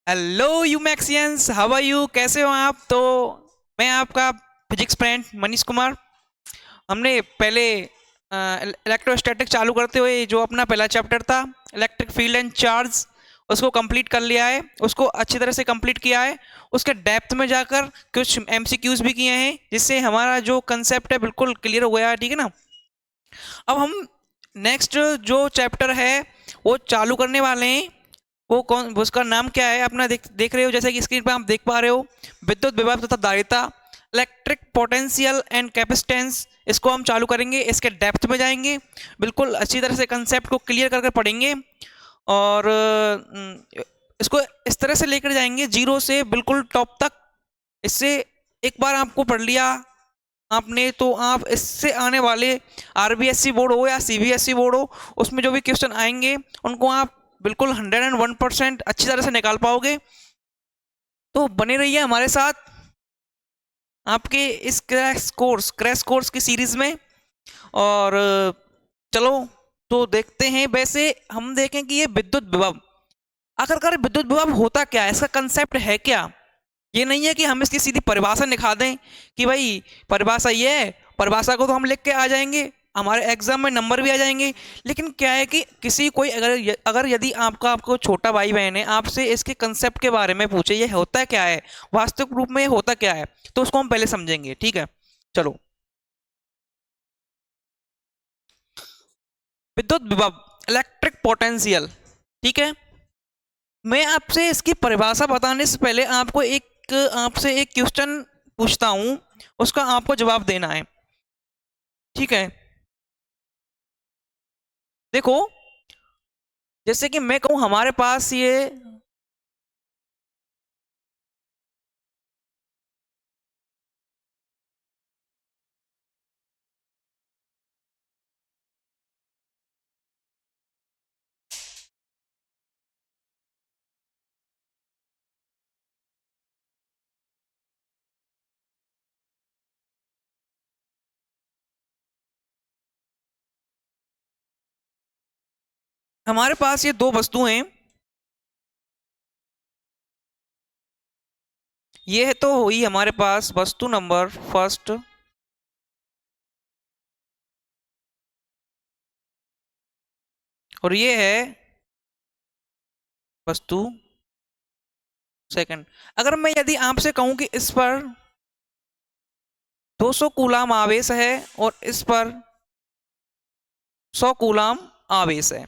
Hello you Maxians, how are you? कैसे हो आप? तो मैं आपका फिजिक्स फ्रेंड मनीष कुमार। हमने पहले इलेक्ट्रोस्टैटिक चालू करते हुए जो अपना पहला चैप्टर था इलेक्ट्रिक फील्ड एंड चार्ज, उसको कंप्लीट कर लिया है, उसको अच्छी तरह से कंप्लीट किया है। उसके डेप्थ में जाकर कुछ एमसीक्यूज भी किए हैं, जिससे हमारा जो कंसेप्ट है बिल्कुल क्लियर हो गया है। ठीक है ना? अब हम नेक्स्ट जो चैप्टर है वो चालू करने वाले हैं। वो कौन, उसका नाम क्या है? अपना देख रहे हो, जैसे कि स्क्रीन पर आप देख पा रहे हो, विद्युत विभव तथा धारिता, इलेक्ट्रिक पोटेंशियल एंड कैपेसिटेंस। इसको हम चालू करेंगे, इसके डेप्थ में जाएंगे, बिल्कुल अच्छी तरह से कंसेप्ट को क्लियर करके पढ़ेंगे। और इसको इस तरह से लेकर जाएंगे जीरो से बिल्कुल टॉप तक। इससे एक बार आपको पढ़ लिया आपने, तो आप इससे आने वाले आरबीएससी बोर्ड हो या सीबीएसई बोर्ड हो, उसमें जो भी क्वेश्चन आएंगे उनको आप बिल्कुल 101% अच्छी तरह से निकाल पाओगे। तो बने रहिए हमारे साथ आपके इस क्रैश कोर्स की सीरीज में। और चलो तो देखते हैं। वैसे हम देखें कि ये विद्युत विभव, आखिरकार विद्युत विभव होता क्या है, इसका कंसेप्ट है क्या। ये नहीं है कि हम इसकी सीधी परिभाषा निकाल दें कि भाई परिभाषा ये है, परिभाषा को तो हम लिख के आ जाएंगे, हमारे एग्जाम में नंबर भी आ जाएंगे। लेकिन क्या है कि किसी कोई अगर यदि आपको छोटा भाई बहन है, आपसे इसके कंसेप्ट के बारे में पूछे ये होता क्या है, वास्तविक रूप में ये होता क्या है, तो उसको हम पहले समझेंगे। ठीक है, चलो। विद्युत विभव, इलेक्ट्रिक पोटेंशियल। ठीक है, मैं आपसे इसकी परिभाषा बताने से पहले आपसे एक क्वेश्चन पूछता हूं, उसका आपको जवाब देना है। ठीक है, देखो, जैसे कि मैं कहूं हमारे पास ये हमारे पास ये दो वस्तुएं हैं। ये है तो हुई हमारे पास वस्तु नंबर फर्स्ट, और ये है वस्तु सेकंड। अगर मैं यदि आपसे कहूं कि इस पर 200 कूलाम आवेश है और इस पर 100 कूलाम आवेश है,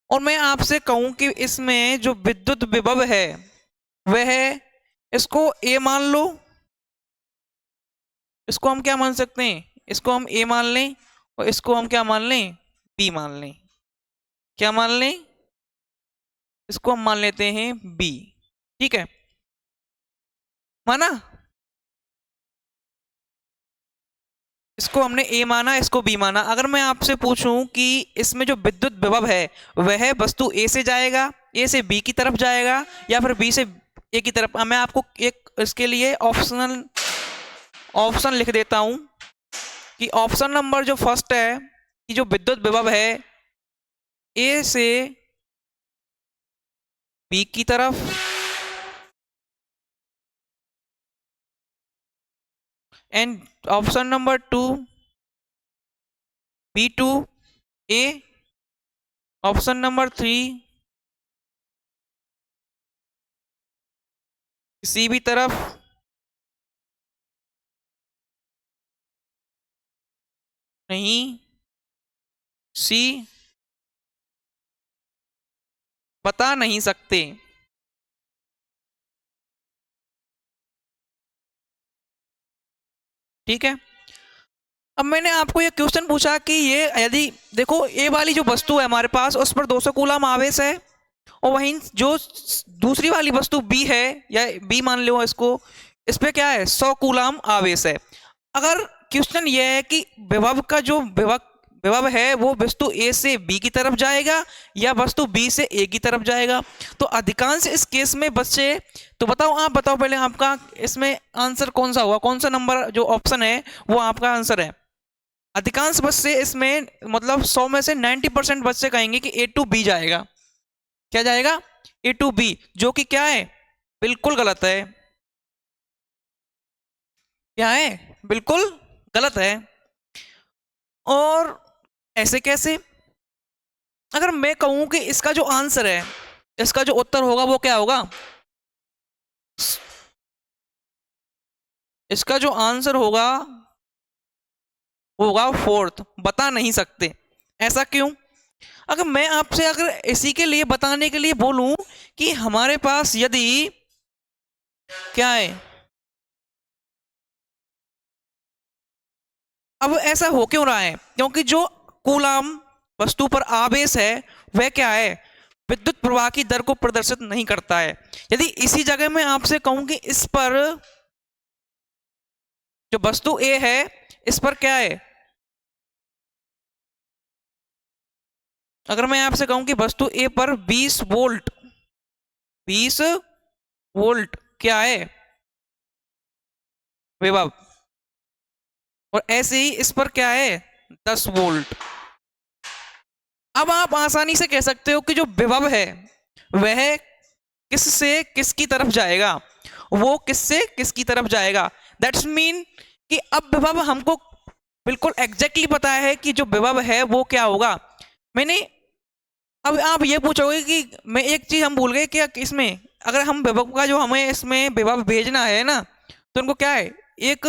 और मैं आपसे कहूं कि इसमें जो विद्युत विभव है वह है, इसको ए मान लो, इसको हम क्या मान सकते हैं, इसको हम ए मान लें, और इसको हम क्या मान लें, बी मान लें। क्या मान लें? इसको हम मान लेते हैं बी। ठीक है, माना? इसको हमने ए माना, इसको बी माना। अगर मैं आपसे पूछूं कि इसमें जो विद्युत विभव है वह वस्तु ए से जाएगा, ए से बी की तरफ जाएगा, या फिर बी से ए की तरफ, मैं आपको एक इसके लिए ऑप्शन लिख देता हूं कि ऑप्शन नंबर जो फर्स्ट है कि जो विद्युत विभव है ए से बी की तरफ, and option number two B to A, option number three C भी तरफ, नहीं, सी बता नहीं सकते। ठीक है, अब मैंने आपको ये क्वेश्चन पूछा कि ये यदि देखो ए वाली जो वस्तु है हमारे पास उस पर 200 कूलम आवेश है, और वहीं जो दूसरी वाली वस्तु बी है, या बी मान लो इसको, इस पे क्या है, 100 कूलम आवेश है। अगर क्वेश्चन ये है कि विभव का जो विभव है वो वस्तु ए से बी की तरफ जाएगा या वस्तु बी से ए की तरफ जाएगा, तो अधिकांश इस केस में बच्चे, तो बताओ, आप बताओ पहले आपका इसमें आंसर कौन सा होगा, कौन सा नंबर जो ऑप्शन है वो आपका आंसर है। अधिकांश बच्चे इसमें मतलब 100 में से 90% बच्चे कहेंगे कि ए टू बी जाएगा। क्या जाएगा? ए टू बी, जो कि क्या है, बिल्कुल गलत है। क्या है? बिल्कुल गलत है। और ऐसे कैसे? अगर मैं कहूं कि इसका जो आंसर है, इसका जो उत्तर होगा वो क्या होगा? इसका जो आंसर होगा वो होगा फोर्थ। बता नहीं सकते। ऐसा क्यों? अगर मैं आपसे अगर इसी के लिए बताने के लिए बोलूं कि हमारे पास यदि क्या है, अब ऐसा हो क्यों रहा है? क्योंकि जो कूलाम वस्तु पर आवेश है वह क्या है? विद्युत प्रवाह की दर को प्रदर्शित नहीं करता है। यदि इसी जगह मैं आपसे कहूं कि इस पर जो वस्तु ए है इस पर क्या है, अगर मैं आपसे कहूं कि वस्तु ए पर 20 वोल्ट, 20 वोल्ट क्या है? विभव। और ऐसे ही इस पर क्या है? 10 वोल्ट। अब आप आसानी से कह सकते हो कि जो विभव है वह किस से किसकी तरफ जाएगा, वो किससे किसकी तरफ जाएगा। दैट्स मीन कि अब विभव हमको बिल्कुल एग्जैक्टली पता है कि जो विभव है वो क्या होगा। मैंने, अब आप ये पूछोगे कि मैं एक चीज हम भूल गए क्या इसमें, अगर हम विभव का जो हमें इसमें विभव भेजना है ना, तो उनको क्या है, एक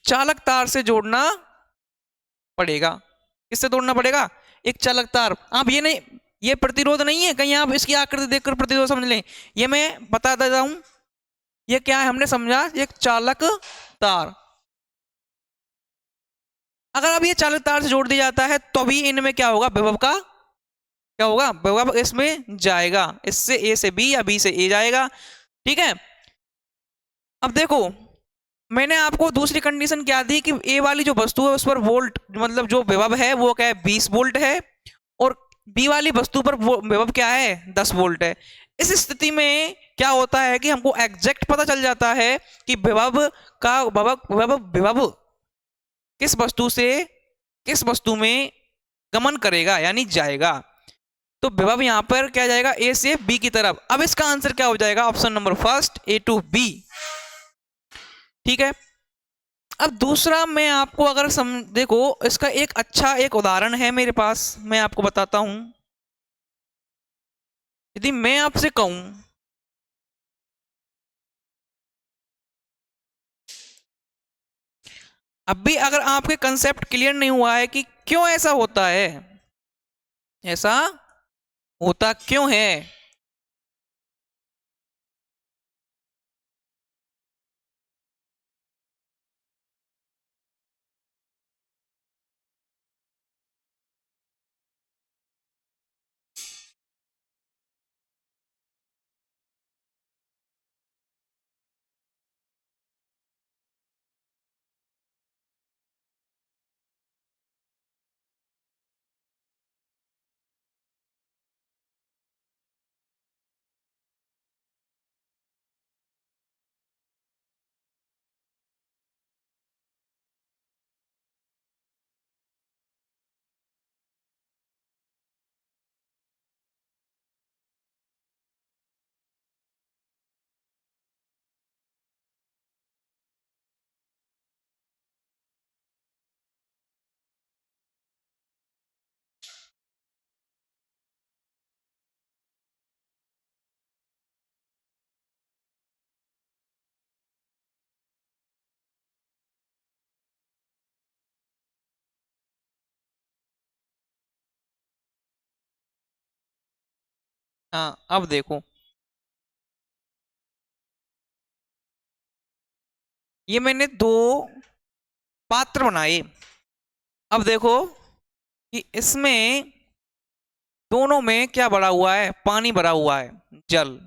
चालक तार से जोड़ना पड़ेगा। किससे जोड़ना पड़ेगा? एक चालक तार। आप ये नहीं, ये प्रतिरोध नहीं है कहीं आप इसकी आकृति देखकर प्रतिरोध समझ लें। ये मैं बता देता हूं, ये क्या है हमने समझा, एक चालक तार। अगर अब ये चालक तार से जोड़ दिया जाता है तो भी इनमें क्या होगा, विभव का क्या होगा, विभव इसमें जाएगा, इससे ए से बी या बी से ए जाएगा। ठीक है। अब देखो, मैंने आपको दूसरी कंडीशन क्या दी कि ए वाली जो वस्तु है उस पर वोल्ट मतलब जो विभव है वो क्या है, 20 वोल्ट है। और बी वाली वस्तु पर विभव क्या है, 10 वोल्ट है। इस स्थिति में क्या होता है कि हमको एग्जैक्ट पता चल जाता है कि विभव का विभव किस वस्तु से किस वस्तु में गमन करेगा यानी जाएगा। तो विभव यहां पर क्या जाएगा, ए से बी की तरफ। अब इसका आंसर क्या हो जाएगा, option number first, A to B. ठीक है। अब दूसरा मैं आपको अगर देखो, इसका एक अच्छा एक उदाहरण है मेरे पास, मैं आपको बताता हूं। यदि मैं आपसे कहूं, अब भी अगर आपके कंसेप्ट क्लियर नहीं हुआ है कि क्यों ऐसा होता है, ऐसा होता क्यों है। हाँ अब देखो, ये मैंने दो पात्र बनाए। अब देखो कि इसमें दोनों में क्या भरा हुआ है, पानी भरा हुआ है, जल।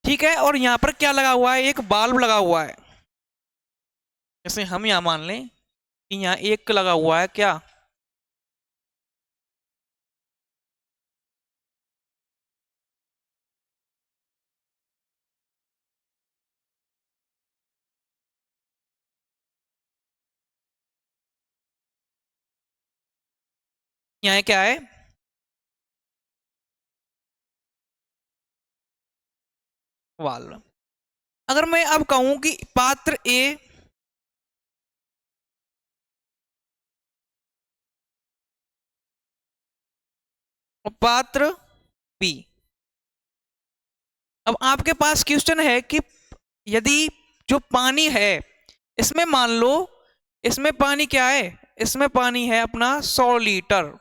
ठीक है। और यहां पर क्या लगा हुआ है, एक बाल्ब लगा हुआ है। जैसे हम यहां मान लें कि यहाँ एक लगा हुआ है क्या, यहाँ क्या है, वाल्व। अगर मैं अब कहूं कि पात्र ए और पात्र बी, अब आपके पास क्वेश्चन है कि यदि जो पानी है इसमें मान लो, इसमें पानी क्या है, इसमें पानी है अपना 100 लीटर,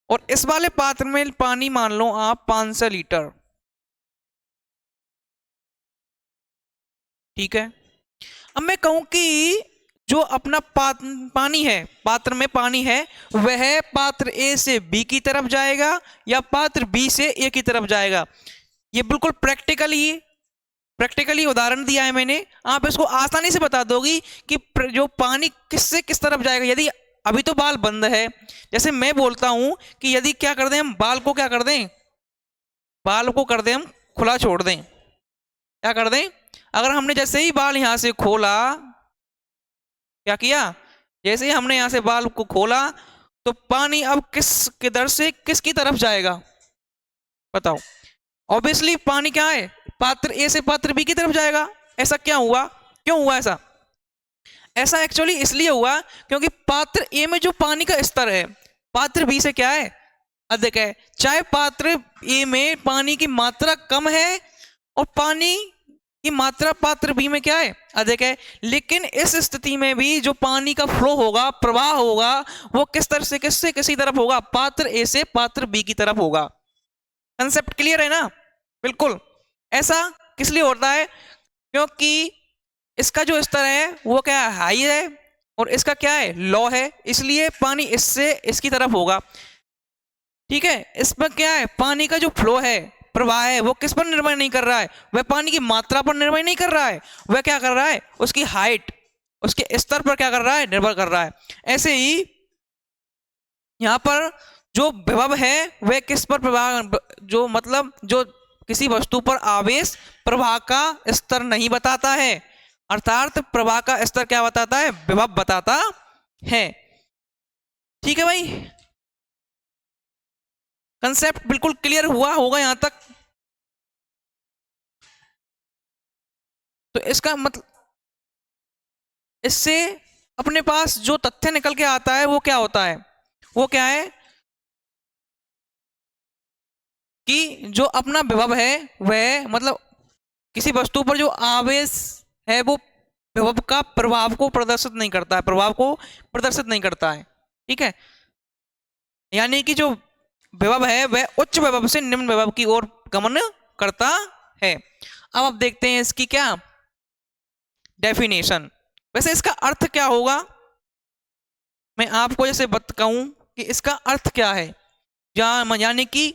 और इस वाले पात्र में पानी मान लो आप 500 लीटर। ठीक है, अब मैं कहूं कि जो अपना पानी है, पात्र में पानी है, वह पात्र ए से बी की तरफ जाएगा या पात्र बी से ए की तरफ जाएगा। ये बिल्कुल प्रैक्टिकली उदाहरण दिया है मैंने, आप इसको आसानी से बता दोगी कि जो पानी किससे किस तरफ जाएगा। यदि अभी तो बाल बंद है, जैसे मैं बोलता हूं कि यदि क्या कर दें हम बाल को, क्या कर दें, बाल को कर दें हम खुला छोड़ दें, क्या कर दें, अगर हमने जैसे ही बाल यहां से खोला, क्या किया, जैसे ही हमने यहां से बाल को खोला तो पानी अब किस किधर से किसकी तरफ जाएगा, बताओ। ऑब्वियसली पानी क्या है, पात्र ए से पात्र बी की तरफ जाएगा। ऐसा क्या हुआ, क्यों हुआ ऐसा, ऐसा एक्चुअली इसलिए हुआ क्योंकि पात्र ए में जो पानी का स्तर है पात्र बी से क्या है, अधिक है। चाहे पात्र ए में पानी की मात्रा कम है और पानी की मात्रा पात्र बी में क्या है, अधिक है, लेकिन इस स्थिति में भी जो पानी का फ्लो होगा, प्रवाह होगा, वो किस तरह से किससे किसी तरफ होगा, पात्र ए से पात्र बी की तरफ होगा। कंसेप्ट क्लियर है ना, बिल्कुल। ऐसा किस लिए होता है, क्योंकि इसका जो स्तर है वो क्या है, हाई है, और इसका क्या है, लो है, इसलिए पानी इससे इसकी तरफ होगा। ठीक है, इसमें क्या है, पानी का जो फ्लो है, प्रवाह है, वो किस पर निर्भर नहीं कर रहा है, वह पानी की मात्रा पर निर्भर नहीं कर रहा है, वह क्या कर रहा है, उसकी हाइट, उसके स्तर पर क्या कर रहा है, निर्भर कर रहा है। ऐसे ही यहां पर जो विभव है वह किस पर प्रभाव, जो मतलब जो किसी वस्तु पर आवेश प्रवाह का स्तर नहीं बताता है, अर्थात प्रवाह का स्तर क्या बताता है, विभव बताता है। ठीक है भाई, कंसेप्ट बिल्कुल क्लियर हुआ होगा यहां तक। तो इसका मतलब, इससे अपने पास जो तथ्य निकल के आता है वो क्या होता है, वो क्या है कि जो अपना विभव है वह मतलब किसी वस्तु पर जो आवेश है वो विभव का प्रभाव को प्रदर्शित नहीं करता है, प्रभाव को प्रदर्शित नहीं करता है। ठीक है, यानी कि जो विभव है वह उच्च विभव से निम्न विभव की ओर गमन करता है। अब आप देखते हैं इसकी क्या डेफिनेशन। वैसे इसका अर्थ क्या होगा, मैं आपको जैसे कहूं कि इसका अर्थ क्या है, यानी कि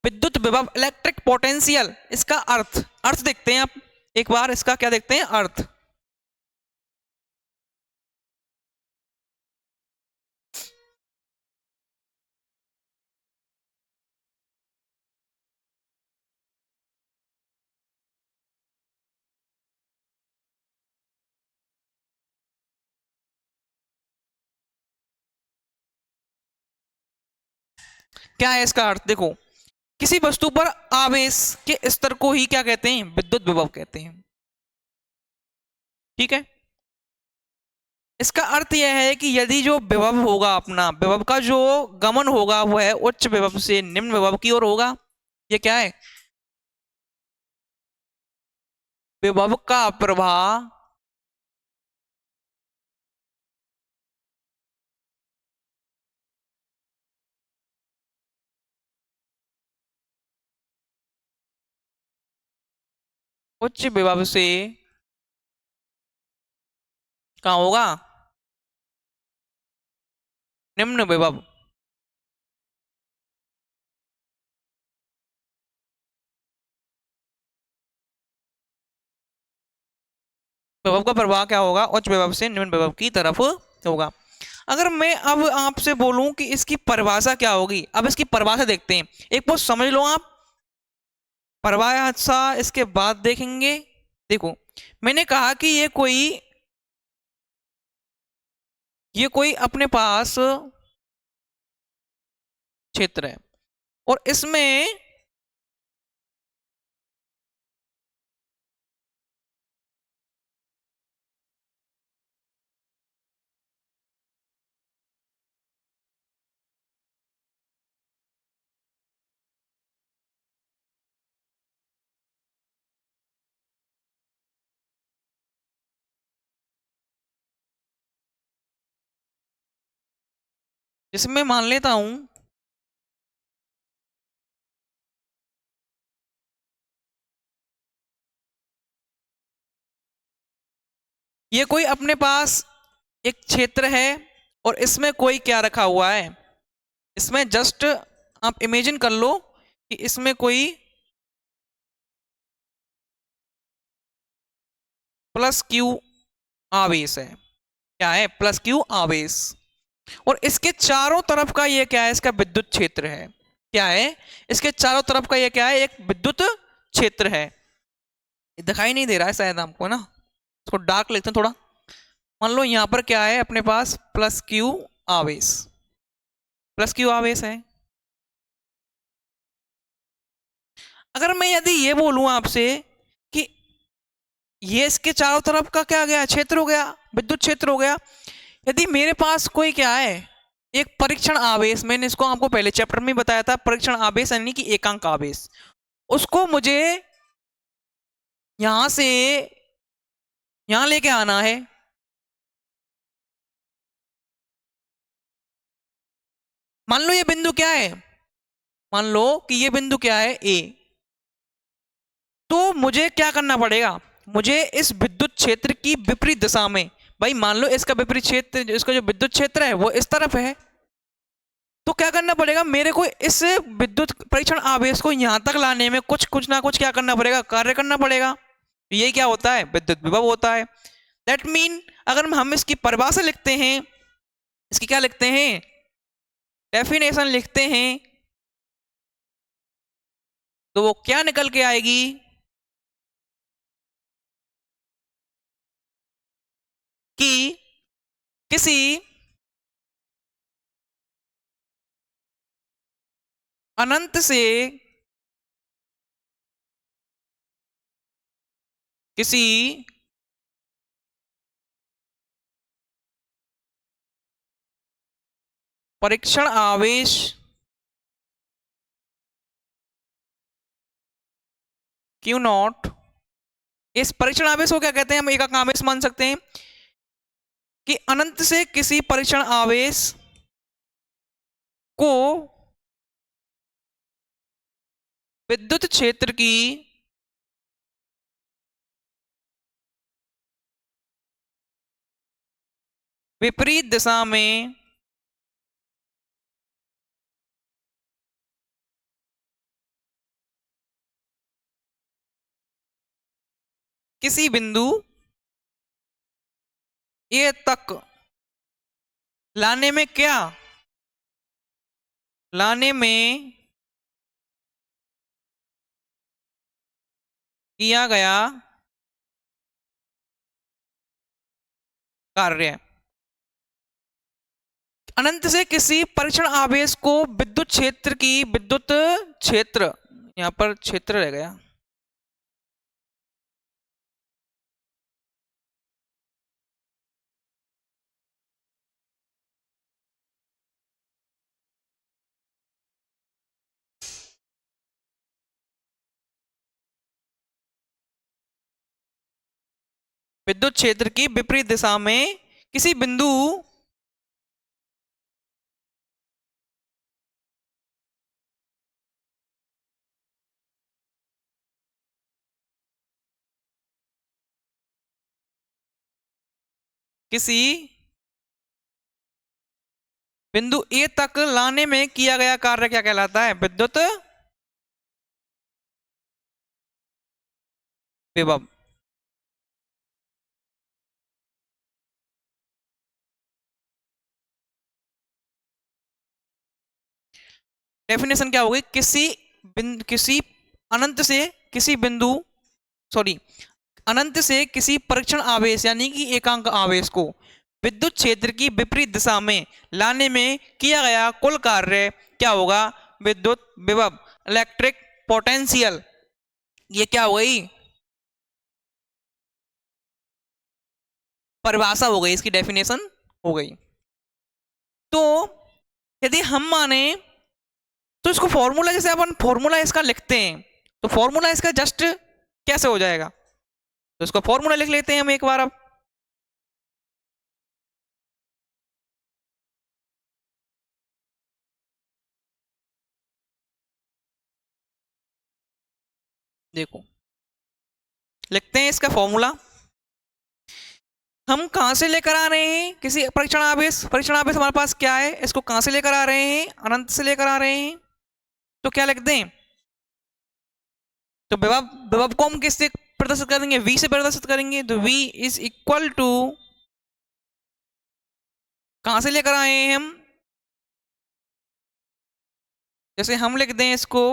विद्युत विभव, इलेक्ट्रिक पोटेंशियल, इसका अर्थ, अर्थ देखते हैं आप एक बार, इसका क्या देखते हैं, अर्थ। क्या है इसका अर्थ, देखो, किसी वस्तु पर आवेश के स्तर को ही क्या कहते हैं, विद्युत विभव कहते हैं। ठीक है, इसका अर्थ यह है कि यदि जो विभव होगा, अपना विभव का जो गमन होगा वह उच्च विभव से निम्न विभव की ओर होगा। ये क्या है, विभव का प्रवाह उच्च विभव से कहाँ होगा, निम्न विभव। विभव का प्रवाह क्या होगा, उच्च विभव से निम्न विभव की तरफ होगा। अगर मैं अब आपसे बोलूं कि इसकी परिभाषा क्या होगी, अब इसकी परिभाषा देखते हैं, एक बार समझ लो आप, परिभाषा इसके बाद देखेंगे। देखो, मैंने कहा कि ये कोई ये कोई अपने पास क्षेत्र है और इसमें जिसमें मान लेता हूं ये कोई अपने पास एक क्षेत्र है और इसमें कोई क्या रखा हुआ है, इसमें जस्ट आप इमेजिन कर लो कि इसमें कोई प्लस क्यू आवेश है। क्या है? प्लस क्यू आवेश। और इसके चारों तरफ का ये क्या है? इसका विद्युत क्षेत्र है। क्या है? इसके चारों तरफ का ये क्या है? एक विद्युत क्षेत्र है। दिखाई नहीं दे रहा है शायद आपको ना, इसको डार्क लिखते हैं थोड़ा। मान लो यहां पर क्या है अपने पास? प्लस क्यू आवेश, प्लस क्यू आवेश है। अगर मैं यदि ये बोलूं आपसे कि ये इसके चारों तरफ का क्या गया? क्षेत्र हो गया, विद्युत क्षेत्र हो गया। यदि मेरे पास कोई क्या है? एक परीक्षण आवेश, मैंने इसको आपको पहले चैप्टर में बताया था, परीक्षण आवेश यानी कि एकांक आवेश, उसको मुझे यहां से यहां लेके आना है। मान लो ये बिंदु क्या है? मान लो कि ये बिंदु क्या है? ए। तो मुझे क्या करना पड़ेगा? मुझे इस विद्युत क्षेत्र की विपरीत दिशा में, भाई मान लो इसका विपरीत क्षेत्र, इसका जो विद्युत क्षेत्र है वो इस तरफ है, तो क्या करना पड़ेगा? मेरे को इस विद्युत परीक्षण आवेश को यहां तक लाने में कुछ ना कुछ क्या करना पड़ेगा? कार्य करना पड़ेगा। ये क्या होता है? विद्युत विभव होता है। दैट मीन अगर हम इसकी परिभाषा लिखते हैं, इसकी क्या लिखते हैं? डेफिनेशन लिखते हैं, तो वो क्या निकल के आएगी? कि किसी अनंत से किसी परीक्षण आवेश क्यू नॉट, इस परीक्षण आवेश को क्या कहते हैं? हम एकांक आवेश मान सकते हैं कि अनंत से किसी परीक्षण आवेश को विद्युत क्षेत्र की विपरीत दिशा में किसी बिंदु ए तक लाने में क्या? लाने में किया गया कार्य। अनंत से किसी परीक्षण आवेश को विद्युत क्षेत्र की, विद्युत क्षेत्र, यहां पर क्षेत्र रह गया, विद्युत क्षेत्र की विपरीत दिशा में किसी बिंदु किसी बिंदु ए तक लाने में किया गया कार्य क्या कहलाता है? विद्युत विभव। डेफिनेशन क्या होगी? किसी अनंत से किसी बिंदु, सॉरी, अनंत से किसी परीक्षण आवेश यानी कि एकांक आवेश को विद्युत क्षेत्र की विपरीत दिशा में लाने में किया गया कुल कार्य क्या होगा? विद्युत विभव, इलेक्ट्रिक पोटेंशियल। ये क्या हो गई? परिभाषा हो गई, इसकी डेफिनेशन हो गई। तो यदि हम माने तो इसको फॉर्मूला, जैसे अपन फॉर्मूला इसका लिखते हैं, तो फॉर्मूला इसका जस्ट कैसे हो जाएगा? तो इसको फॉर्मूला लिख लेते हैं हम एक बार। अब देखो, लिखते हैं इसका फॉर्मूला। हम कहां से लेकर आ रहे हैं? किसी परीक्षण आवेश, परीक्षण आवेश हमारे पास क्या है, इसको कहां से लेकर आ रहे हैं? अनंत से लेकर आ रहे हैं। तो क्या लिखते हैं? तो विभव, विभव को हम किससे प्रदर्शित करेंगे? v से प्रदर्शित करेंगे। तो v इज इक्वल टू, कहां से लेकर आए हैं हम? जैसे हम लिख दें इसको,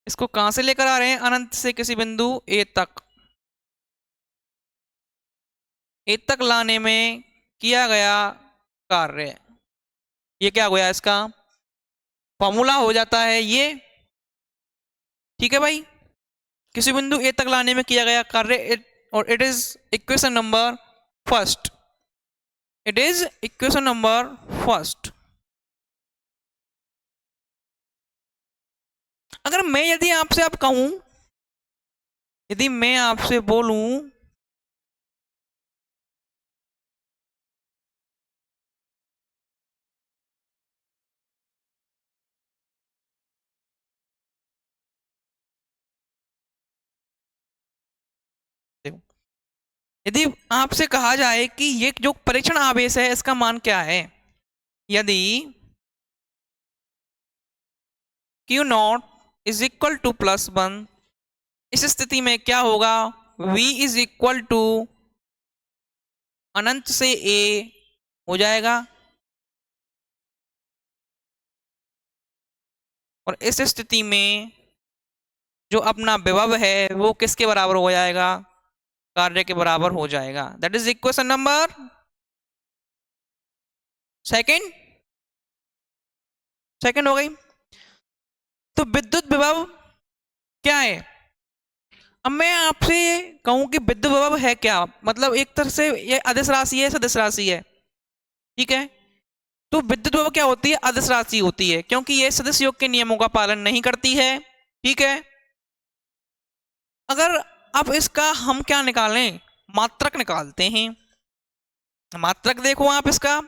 इसको कहां से लेकर आ रहे हैं? अनंत से किसी बिंदु a तक, a तक लाने में किया गया कार्य। ये क्या हो गया? इसका फॉर्मूला हो जाता है ये। ठीक है भाई, किसी बिंदु ए तक लाने में किया गया कार्य, और it is equation number first. It is equation number first. अगर मैं यदि आपसे अब कहूं, यदि मैं आपसे बोलूं यदि आपसे कहा जाए कि ये जो परीक्षण आवेश है इसका मान क्या है, यदि Q nought is equal to +1, इस स्थिति में क्या होगा? V इज इक्वल टू अनंत से a हो जाएगा, और इस स्थिति में जो अपना विभव है वो किसके बराबर हो जाएगा? कार्य के बराबर हो जाएगा। That is equation number second. Second हो गई। तो विद्युत विभव क्या है? अब मैं आपसे कहूं कि विद्युत विभव है क्या, मतलब एक तरह से ये अदिश राशि है, सदिश राशि है। ठीक है, तो विद्युत विभव क्या होती है? अदिश राशि होती है, क्योंकि ये सदिश योग के नियमों का पालन नहीं करती है। ठीक है, अगर अब इसका हम क्या निकालें? मात्रक निकालते हैं। मात्रक देखो आप इसका,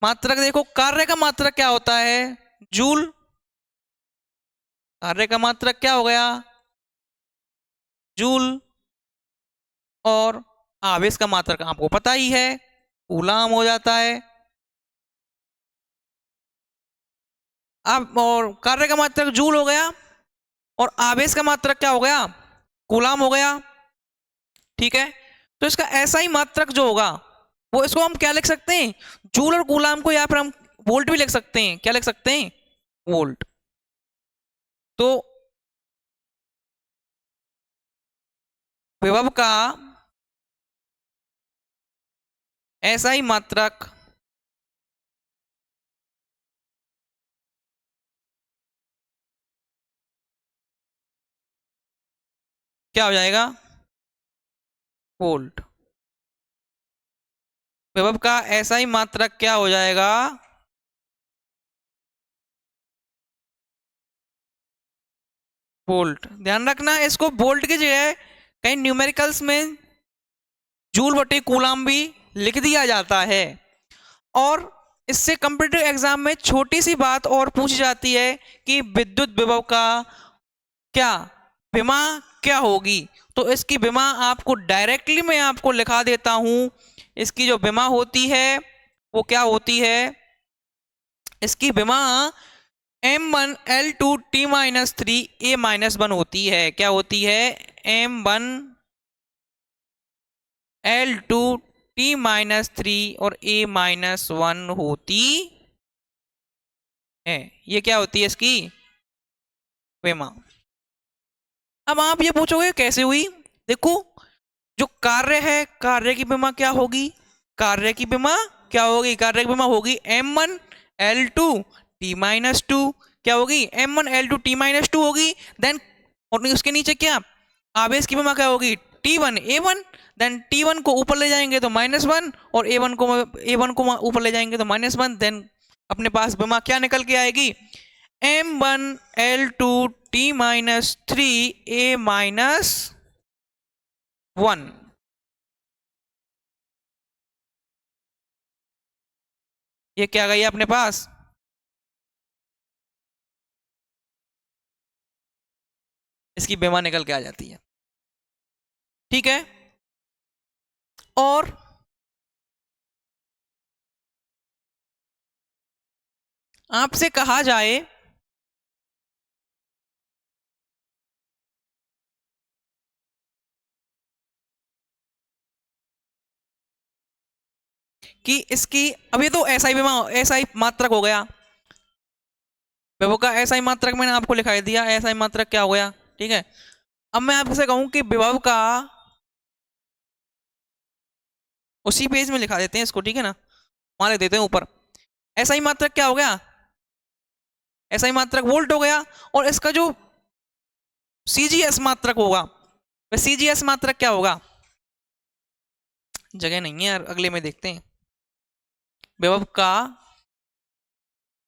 मात्रक देखो, कार्य का मात्रक क्या होता है? जूल। कार्य का मात्रक क्या हो गया? जूल। और आवेश का मात्रक आपको पता ही है, कूलाम हो जाता है। अब और कार्य का मात्रक जूल हो गया, और आवेश का मात्रक क्या हो गया? कूलाम हो गया। ठीक है, तो इसका ऐसा ही मात्रक जो होगा वो, इसको हम क्या लिख सकते हैं? जूल और कूलाम को, या फिर हम वोल्ट भी लिख सकते हैं। क्या लिख सकते हैं? वोल्ट। तो विभव का ऐसा ही मात्रक क्या हो जाएगा? वोल्ट। विभव का ऐसा ही मात्रक क्या हो जाएगा? वोल्ट। ध्यान रखना, इसको वोल्ट की जगह कहीं न्यूमेरिकल्स में जूल बटे कूलाम भी लिख दिया जाता है। और इससे कंप्यूटर एग्जाम में छोटी सी बात और पूछी जाती है कि विद्युत विभव का क्या विमा क्या होगी। तो इसकी विमा आपको डायरेक्टली मैं आपको लिखा देता हूं। इसकी जो विमा होती है वो क्या होती है? इसकी विमा M1 L2 T-3 A-1 होती है। क्या होती है? M1 L2 T-3 और A-1 होती है। ये क्या होती है? इसकी विमा। अब आप ये पूछोगे कैसे हुई, देखो जो कार्य है, कार्य की विमा क्या होगी, कार्य की विमा क्या होगी, कार्य की विमा होगी m1l2 t-2, क्या होगी m1l2 t-2 होगी। देन और उसके नीचे क्या, आवेश की विमा क्या होगी t1a1, देन t1 को ऊपर ले जाएंगे तो -1 और a1 को ऊपर ले जाएंगे तो -1, देन अपने पास विमा क्या निकल के आएगी m1l2 t-3a-1। ये क्या गई अपने पास, इसकी विमा निकल के आ जाती है। ठीक है, और आपसे कहा जाए कि इसकी, अब ये तो एसआई विमा, एसआई मात्रक हो गया, विभव का एसआई मात्रक मैंने आपको लिखाई दिया, एसआई मात्रक क्या हो गया। ठीक है, अब मैं आपसे कहूं कि विभव का, उसी पेज में लिखा देते हैं इसको, ठीक है ना, वहां लिख देते हैं ऊपर, एसआई मात्रक क्या हो गया, एसआई मात्रक वोल्ट हो गया। और इसका जो सीजीएस मात्रक होगा, वह सीजीएस मात्रक क्या होगा, जगह नहीं है यार, अगले में देखते हैं, विभव का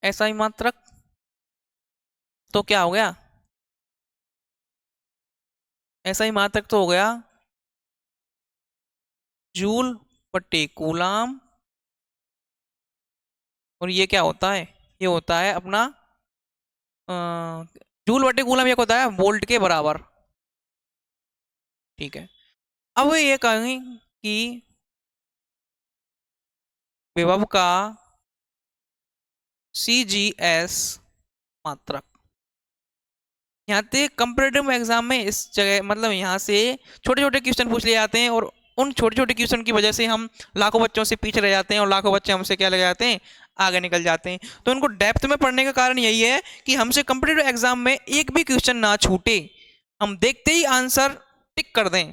एसआई मात्रक तो क्या हो गया, एसआई मात्रक तो हो गया जूल बटे कूलाम, और ये क्या होता है, ये होता है अपना जूल बटे कूलम, ये होता है वोल्ट के बराबर। ठीक है, अब ये कहेंगे कि विभव का सीजीएस मात्रक, यहाँ से कंपैरेटिव एग्जाम में इस जगह मतलब यहाँ से छोटे छोटे क्वेश्चन पूछ लिए जाते हैं, और उन छोटे छोटे क्वेश्चन की वजह से हम लाखों बच्चों से पीछे रह जाते हैं, और लाखों बच्चे हमसे क्या लग जाते हैं, आगे निकल जाते हैं। तो उनको डेप्थ में पढ़ने का कारण यही है कि हमसे कंपैरेटिव एग्जाम में एक भी क्वेश्चन ना छूटे, हम देखते ही आंसर टिक कर दें।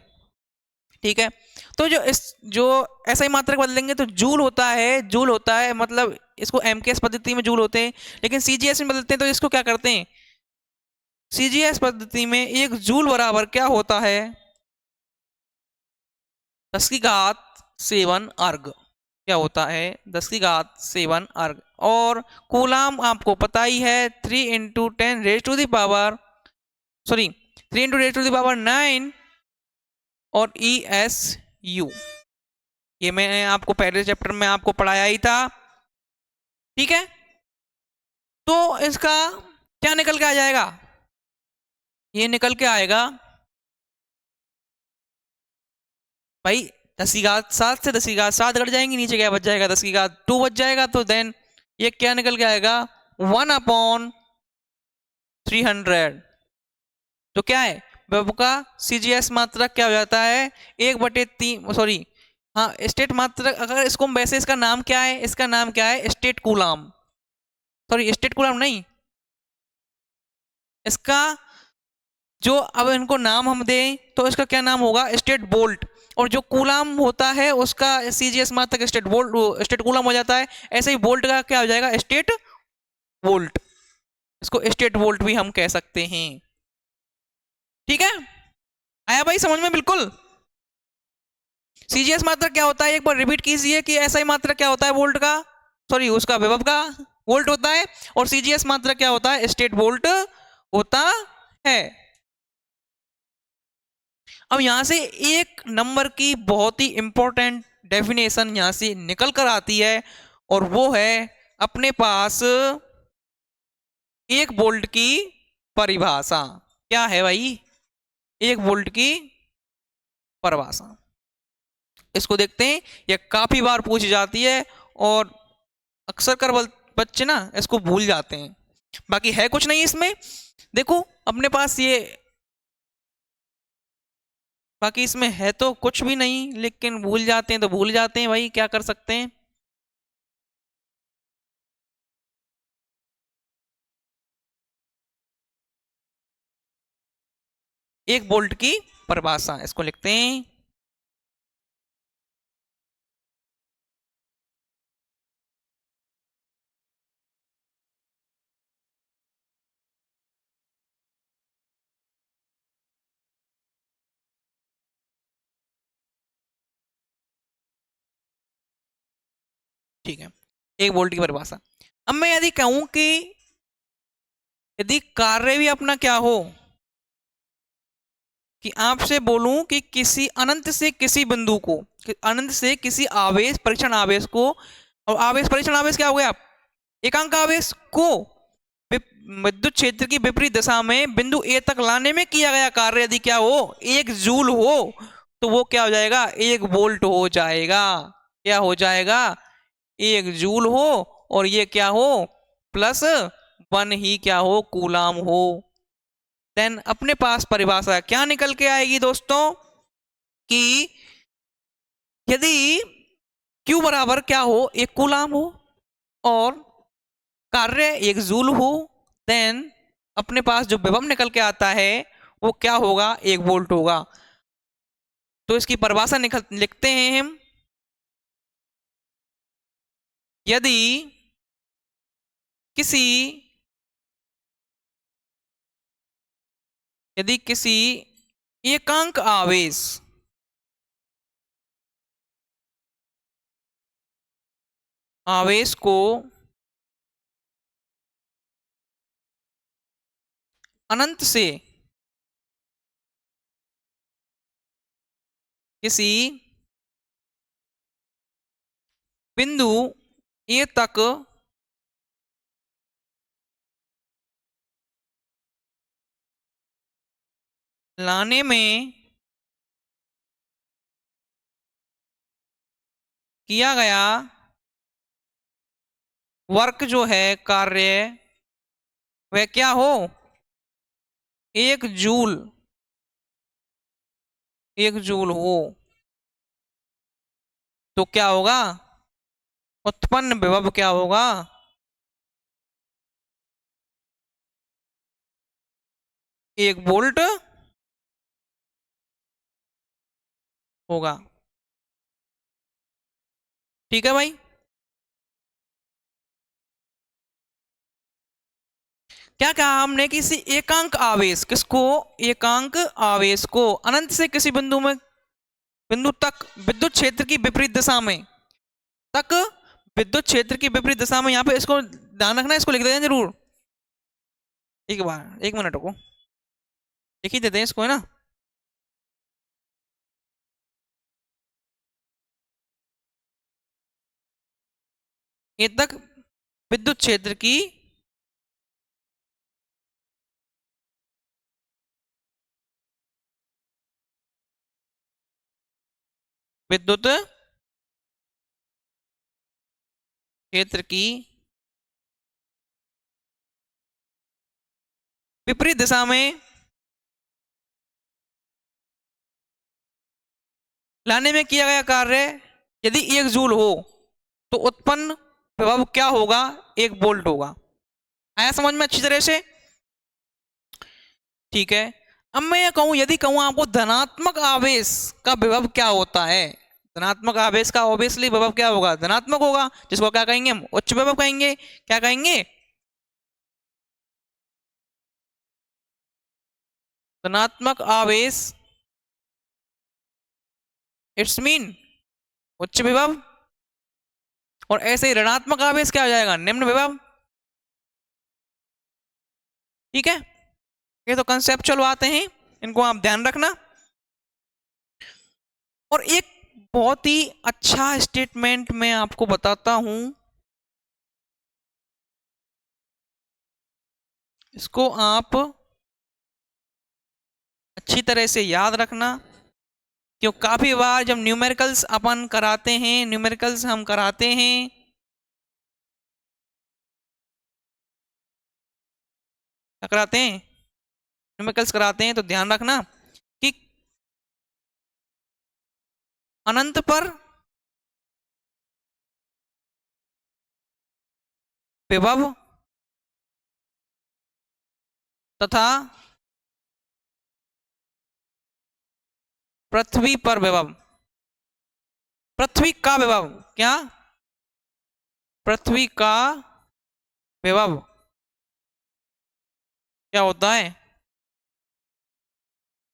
ठीक है, तो जो एसआई मात्रक बदलेंगे तो जूल होता है, जूल होता है मतलब इसको एमकेएस पद्धति में जूल होते हैं, लेकिन सीजीएस में बदलते हैं तो इसको क्या करते हैं, सीजीएस पद्धति में एक जूल बराबर क्या होता है 10⁻7 अर्ग, क्या होता है 10⁻7 अर्ग। और कूलाम आपको पता ही है 3 × 10⁻⁹ सॉरी 3 × 10⁻⁹ और ESU, ये मैंने आपको पहले चैप्टर में आपको पढ़ाया ही था। ठीक है, तो इसका क्या निकल के आ जाएगा, ये निकल के आएगा भाई 10⁻7 से 10⁻7 घट जाएंगे, नीचे क्या बच जाएगा 10⁻2 बच जाएगा, तो देन ये क्या निकल के आएगा 1/300। तो क्या है विभव का सीजीएस मात्रक क्या हो जाता है 1/3, सॉरी हाँ स्टेट मात्रक, अगर इसको वैसे इसका नाम क्या है, इसका नाम क्या है state coulomb, sorry state coulomb नहीं, इसका जो अब इनको नाम हम दें तो इसका क्या नाम होगा स्टेट बोल्ट, और जो कूलाम होता है उसका सीजीएस मात्रक स्टेट बोल्ट, स्टेट कूलाम हो जाता है। ऐसे ही बोल्ट का क्या हो जाएगा स्टेट वोल्ट, इसको स्टेट वोल्ट भी हम कह सकते हैं। ठीक है, आया भाई समझ में बिल्कुल। सीजीएस मात्रक क्या होता है एक बार रिपीट कीजिए कि एसआई मात्रक क्या होता है वोल्ट का, सॉरी उसका विभव का वोल्ट होता है, और सीजीएस मात्रक क्या होता है स्टेट वोल्ट होता है। अब यहां से एक नंबर की बहुत ही इंपॉर्टेंट डेफिनेशन यहां से निकल कर आती है, और वो है अपने पास एक वोल्ट की परिभाषा। क्या है भाई एक वोल्ट की परिभाषा, इसको देखते हैं, यह काफी बार पूछी जाती है और अक्सर कर बच्चे ना इसको भूल जाते हैं। बाकी है कुछ नहीं इसमें, देखो अपने पास ये, बाकी इसमें है तो कुछ भी नहीं, लेकिन भूल जाते हैं तो भूल जाते हैं भाई, क्या कर सकते हैं। 1 वोल्ट की परिभाषा, इसको लिखते हैं। ठीक है, 1 वोल्ट की परिभाषा। अब मैं यदि कहूं कि यदि कार्य भी अपना क्या हो, कि आपसे बोलूं कि किसी अनंत से किसी बिंदु को, कि अनंत से किसी आवेश परीक्षण आवेश को, और आवेश परीक्षण आवेश क्या हो गया, एकांक आवेश को विद्युत क्षेत्र की विपरीत दिशा में बिंदु ए तक लाने में किया गया कार्य यदि क्या हो, 1 जूल हो, तो वो क्या हो जाएगा, 1 वोल्ट हो जाएगा। क्या हो जाएगा, 1 जूल हो, और ये क्या हो, +1 ही क्या हो, कूलाम हो। देन अपने पास परिभाषा क्या निकल के आएगी दोस्तों, कि यदि Q बराबर क्या हो, 1 कूलाम हो, और कार्य 1 जूल हो, देन अपने पास जो विभव निकल के आता है वो क्या होगा, 1 वोल्ट होगा। तो इसकी परिभाषा लिखते हैं हम। यदि किसी यदि किसी एकांक आवेश आवेश को अनंत से किसी बिंदु ए तक लाने में किया गया वर्क जो है, कार्य, वह क्या हो, 1 जूल 1 जूल हो, तो क्या होगा, उत्पन्न विभव क्या होगा, 1 वोल्ट होगा। ठीक है भाई। क्या कहा हमने, किसी एकांक आवेश, किसको, एकांक आवेश को अनंत से किसी बिंदु में, बिंदु तक विद्युत क्षेत्र की विपरीत दिशा में, तक विद्युत क्षेत्र की विपरीत दिशा में, यहां पे इसको ध्यान रखना, इसको लिख देना जरूर। एक बार 1 मिनट को लिख ही देते हैं इसको, है ना। ये तक विद्युत क्षेत्र की विद्युत क्षेत्र की विपरीत दिशा में लाने में किया गया कार्य यदि 1 जूल हो, तो उत्पन्न विभव क्या होगा, 1 वोल्ट होगा। आया समझ में अच्छी तरह से। ठीक है। अब मैं ये कहूं, यदि कहूं आपको धनात्मक आवेश का विभव क्या होता है, धनात्मक आवेश का ऑब्वियसली विभव क्या होगा, धनात्मक होगा, जिसको क्या कहेंगे हम, उच्च विभव कहेंगे। क्या कहेंगे, धनात्मक आवेश, इट्स मीन उच्च विभव। और ऐसे ही ऋणात्मक आवेश क्या हो जाएगा, निम्न विभव। ठीक है, ये तो कंसेप्चुअल बातें हैं, इनको आप ध्यान रखना। और एक बहुत ही अच्छा स्टेटमेंट मैं आपको बताता हूं, इसको आप अच्छी तरह से याद रखना, क्यों काफी बार जब न्यूमेरिकल्स अपन कराते हैं, न्यूमेरिकल्स हम कराते हैं, क्या कराते हैं, न्यूमेरिकल्स कराते हैं, तो ध्यान रखना कि अनंत पर विभव तथा पृथ्वी पर विभव, पृथ्वी का विभव, क्या? पृथ्वी का विभव क्या होता है?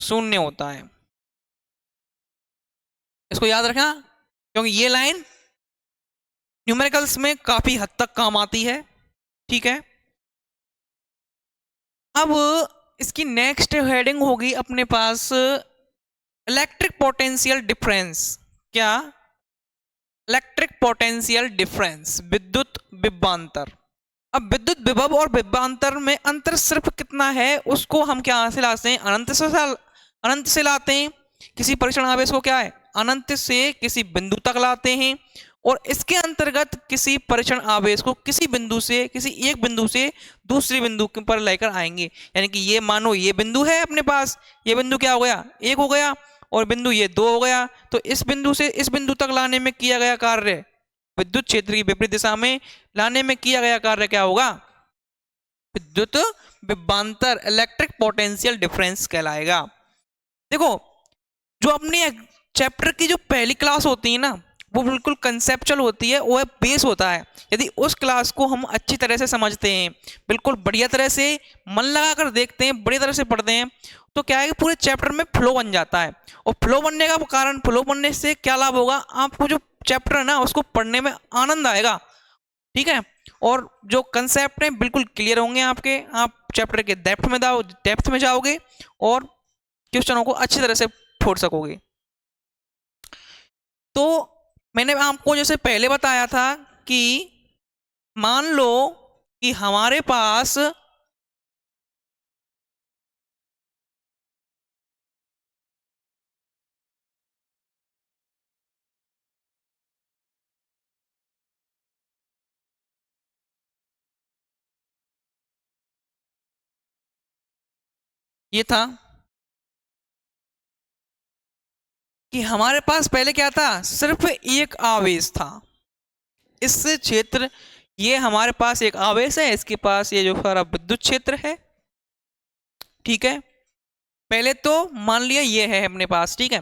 शून्य होता है। इसको याद रखना, क्योंकि ये लाइन न्यूमेरिकल्स में काफी हद तक काम आती है। ठीक है, अब इसकी नेक्स्ट हेडिंग होगी अपने पास इलेक्ट्रिक पोटेंशियल डिफरेंस। क्या? इलेक्ट्रिक पोटेंशियल डिफरेंस, विद्युत विभवांतर। अब विद्युत विभव और विभवांतर में अंतर सिर्फ कितना है, उसको हम क्या से लाते हैं? अनंत से लाते हैं। किसी परीक्षण आवेश को क्या है? अनंत से किसी बिंदु तक लाते हैं, और इसके अंतर्गत किसी परीक्षण आवेश को किसी बिंदु से, किसी एक बिंदु से दूसरे बिंदु पर लेकर आएंगे। यानी कि ये मानो ये बिंदु है अपने पास, ये बिंदु क्या हो गया? एक हो गया, और बिंदु ये दो हो गया। तो इस बिंदु से इस बिंदु तक लाने में किया गया कार्य, विद्युत क्षेत्र की विपरीत दिशा में लाने में किया गया कार्य क्या होगा? विद्युत विभवांतर, इलेक्ट्रिक पोटेंशियल डिफरेंस कहलाएगा। देखो, जो अपने चैप्टर की जो पहली क्लास होती है ना, वो बिल्कुल कंसेप्चुअल होती है, वो बेस होता है। यदि उस क्लास को हम अच्छी तरह से समझते हैं, बिल्कुल बढ़िया तरह से मन लगा कर देखते हैं, बढ़िया तरह से पढ़ते हैं, तो क्या है कि पूरे चैप्टर में फ्लो बन जाता है। और फ्लो बनने का कारण, फ्लो बनने से क्या लाभ होगा? आपको जो चैप्टर है ना, उसको पढ़ने में आनंद आएगा। ठीक है, और जो कंसेप्ट है बिल्कुल क्लियर होंगे आपके, आप चैप्टर के डेप्थ में जाओगे और क्वेश्चनों को अच्छी तरह से फोड़ सकोगे। तो मैंने आपको जैसे पहले बताया था कि मान लो कि हमारे पास ये था कि हमारे पास पहले क्या था? सिर्फ एक आवेश था। इस क्षेत्र, ये हमारे पास एक आवेश है, इसके पास ये जो सारा विद्युत क्षेत्र है। ठीक है, पहले तो मान लिया ये है अपने पास। ठीक है,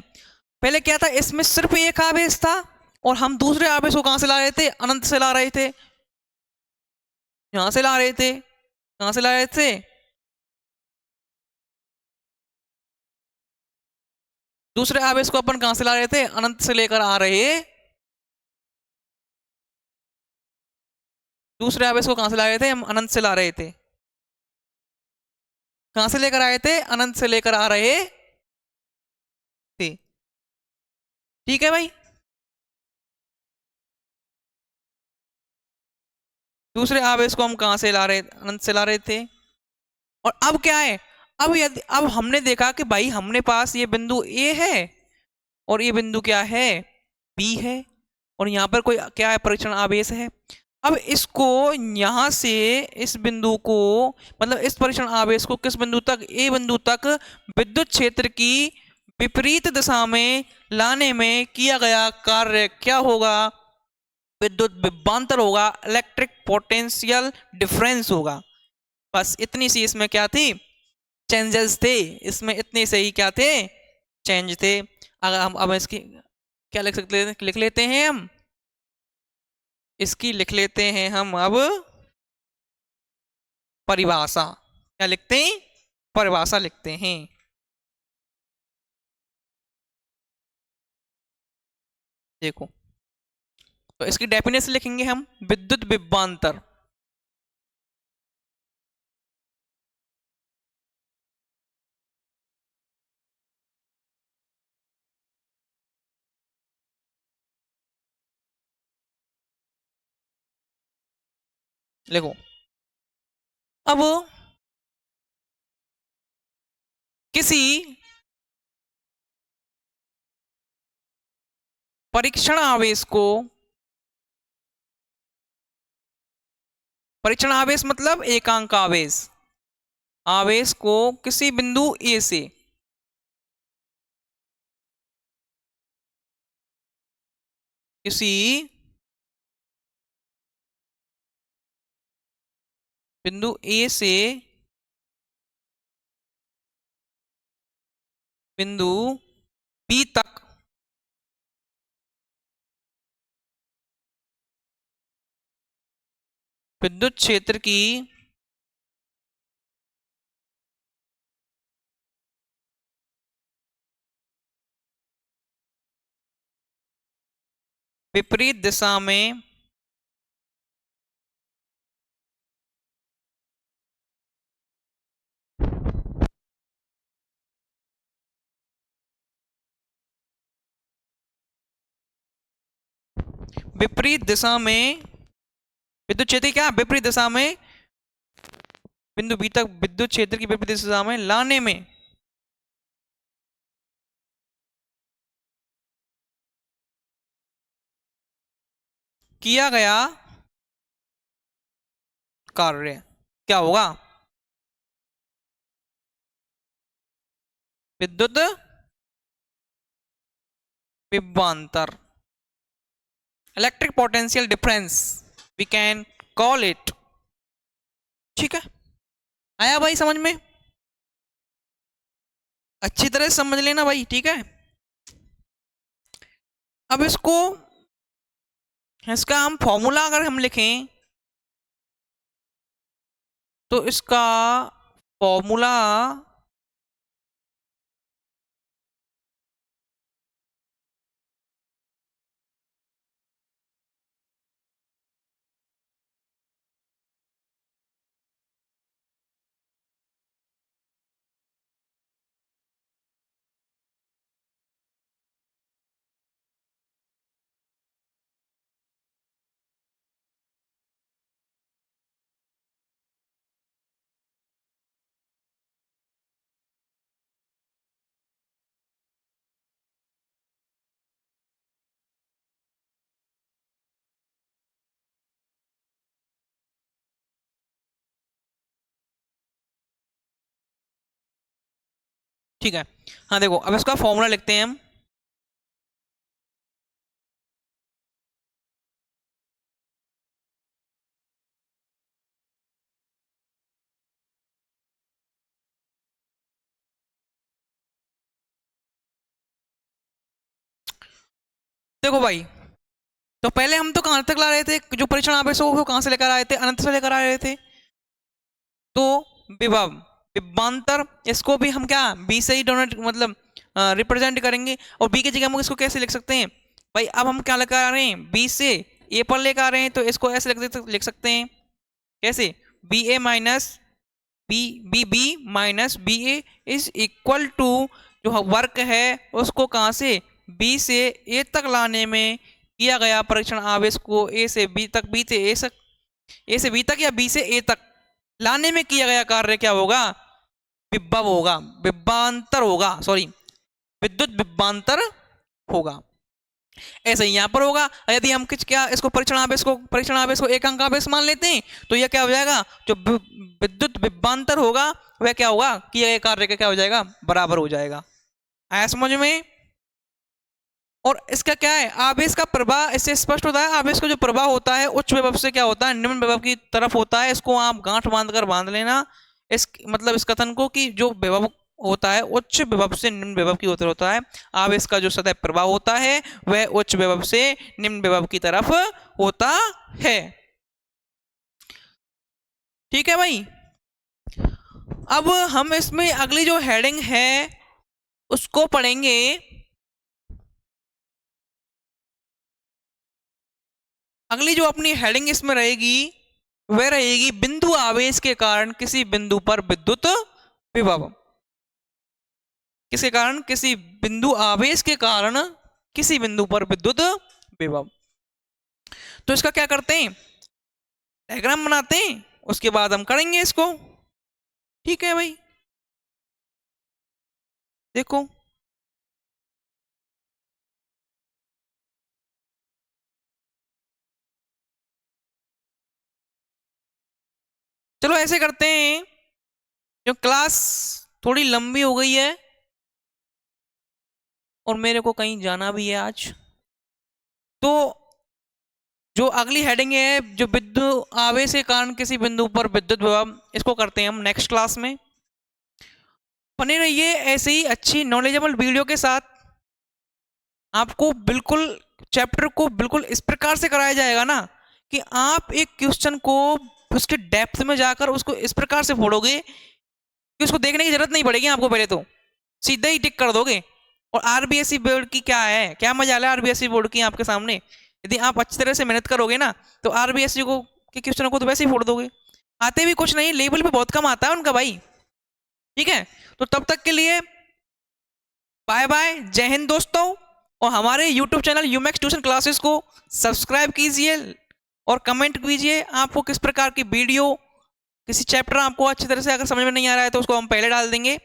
पहले क्या था? इसमें सिर्फ एक आवेश था, और हम दूसरे आवेश को कहां से ला रहे थे? अनंत से ला रहे थे। यहां से ला रहे थे, कहां से ला रहे थे? दूसरे आवेश को अपन कहां से ला रहे थे? अनंत से लेकर आ रहे। दूसरे आवेश को कहां से ला रहे थे? हम अनंत से ला रहे थे। कहां से लेकर आए थे? अनंत से लेकर आ रहे थे। ठीक है भाई, दूसरे आवेश को हम कहां से ला रहे? अनंत से ला रहे थे। और अब क्या है? अब यदि अब हमने देखा कि भाई हमने पास ये बिंदु ए है, और ये बिंदु क्या है? बी है, और यहाँ पर कोई क्या है? परीक्षण आवेश है। अब इसको यहां से इस बिंदु को, मतलब इस परीक्षण आवेश को किस बिंदु तक? ए बिंदु तक विद्युत क्षेत्र की विपरीत दिशा में लाने में किया गया कार्य क्या होगा? विद्युत विभवांतर होगा, इलेक्ट्रिक पोटेंशियल डिफरेंस होगा। बस इतनी सी इसमें क्या थी? चेंजेस थे। इसमें इतने से ही क्या थे? चेंज थे। अगर हम अब इसकी क्या लिख सकते हैं? लिख लेते हैं हम इसकी, लिख लेते हैं हम अब परिभाषा। क्या लिखते हैं? परिभाषा लिखते हैं। देखो, तो इसकी डेफिनेशन लिखेंगे हम, विद्युत विभवांतर। देखो, अब किसी परीक्षण आवेश को, परीक्षण आवेश मतलब एकांक आवेश, आवेश को किसी बिंदु ए से किसी बिंदु ए से बिंदु बी तक विद्युत क्षेत्र की विपरीत दिशा में विपरीत दिशा में विद्युत क्षेत्र क्या विपरीत दिशा में बिंदु बी तक विद्युत क्षेत्र की विपरीत दिशा में लाने में किया गया कार्य क्या होगा? विद्युत विभवांतर, electric potential difference we can call it. ठीक है, आया भाई समझ में? अच्छी तरह से समझ लेना भाई, ठीक है। अब इसका हम फॉर्मूला अगर हम लिखें तो इसका फॉर्मूला ठीक है। हाँ देखो, अब इसका फॉर्मूला लिखते हैं हम। देखो भाई, तो पहले हम तो कहां तक ला रहे थे, जो परीक्षण आवेश वो कहां से लेकर आए थे, अनंत से लेकर आ रहे थे। तो विभव विभवांतर, इसको भी हम क्या बी से ही डोनेट मतलब रिप्रेजेंट करेंगे, और बी की जगह हम इसको कैसे लिख सकते हैं भाई? अब हम क्या लेकर आ रहे हैं, बी से ए पर लेकर आ रहे हैं, तो इसको ऐसे लिख सकते हैं, कैसे? B A minus B minus B A is equal to, जो वर्क है उसको कहां से, बी से ए तक लाने में किया गया परीक्षण आवेश को ए से बी तक, ए से बी तक या बी से ए तक लाने में किया गया कार्य क्या होगा? विभव होगा, विभवांतर होगा, सॉरी विद्युत विभवांतर होगा। ऐसे ही यहां पर होगा। यदि हम कुछ क्या इसको परीक्षण आवेश को एकांक आवेश मान लेते हैं, तो यह क्या हो जाएगा, जो विद्युत विभवांतर होगा वह क्या होगा, किया गया कार्य का क्या हो जाएगा, बराबर हो जाएगा। आया समझ में? और इसका क्या है, आवेश का प्रवाह इससे स्पष्ट होता है। आवेश का जो प्रवाह होता है उच्च विभव से क्या होता है, निम्न विभव की तरफ होता है। इसको आप गांठ बांध लेना, इस मतलब इस कथन को, कि जो विभव होता है उच्च विभव से निम्न विभव की ओर होता है। आवेश का जो सतह प्रवाह होता है वह उच्च विभव से निम्न विभव की तरफ होता है। ठीक है भाई। अब हम इसमें अगली जो हेडिंग है उसको पढ़ेंगे। अगली जो अपनी हेडिंग इसमें रहेगी वह रहेगी बिंदु आवेश के कारण किसी बिंदु पर विद्युत विभव। किसके कारण? किसी बिंदु आवेश के कारण किसी बिंदु पर विद्युत विभव। तो इसका क्या करते हैं, डायग्राम बनाते हैं, उसके बाद हम करेंगे इसको। ठीक है भाई, देखो चलो ऐसे करते हैं, जो क्लास थोड़ी लंबी हो गई है और मेरे को कहीं जाना भी है आज, तो जो अगली हेडिंग है, जो विद्युत आवेश के कारण किसी बिंदु पर विद्युत विभव, इसको करते हैं हम नेक्स्ट क्लास में। बने रहिए ऐसे ही अच्छी नॉलेजेबल वीडियो के साथ। आपको बिल्कुल चैप्टर को बिल्कुल इस प्रकार से कराया जाएगा ना कि आप एक क्वेश्चन को उसके डेप्थ में जाकर उसको इस प्रकार से फोड़ोगे कि उसको देखने की जरूरत नहीं पड़ेगी आपको, पहले तो सीधा ही टिक कर दोगे। और आरबीएससी बोर्ड की क्या है, क्या मजा है आरबीएससी बोर्ड की आपके सामने। यदि आप अच्छी तरह से मेहनत करोगे ना तो आरबीएससी को के क्वेश्चनों को तो वैसे ही फोड़ दोगे। आते भी कुछ नहीं, लेवल भी बहुत कम आता है उनका भाई। ठीक है, तो तब तक के लिए बाय बाय, जय हिंद दोस्तों। और हमारे यूट्यूब चैनल यूमैक्स ट्यूशन क्लासेस को सब्सक्राइब कीजिए और कमेंट कीजिए आपको किस प्रकार की वीडियो, किसी चैप्टर आपको अच्छी तरह से अगर समझ में नहीं आ रहा है तो उसको हम पहले डाल देंगे।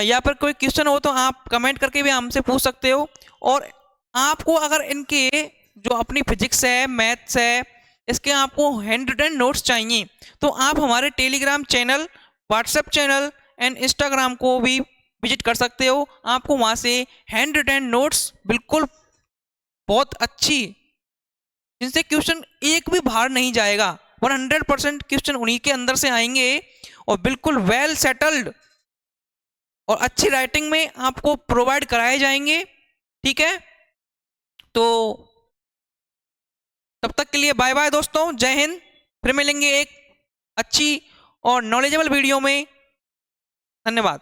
या पर कोई क्वेश्चन हो तो आप कमेंट करके भी हमसे पूछ सकते हो। और आपको अगर इनके जो अपनी फिजिक्स है, मैथ्स है, इसके आपको हैंड रिटन नोट्स चाहिए तो आप हमारे Telegram channel, WhatsApp channel and Instagram को भी विजिट कर सकते हो। आपको वहाँ से हैंड रिटन नोट्स बिल्कुल बहुत अच्छी, जिनसे क्वेश्चन एक भी बाहर नहीं जाएगा, 100% क्वेश्चन उन्हीं के अंदर से आएंगे और बिल्कुल वेल सेटल्ड और अच्छी राइटिंग में आपको प्रोवाइड कराए जाएंगे। ठीक है, तो तब तक के लिए बाय बाय दोस्तों, जय हिंद। फिर मिलेंगे एक अच्छी और नॉलेजेबल वीडियो में। धन्यवाद।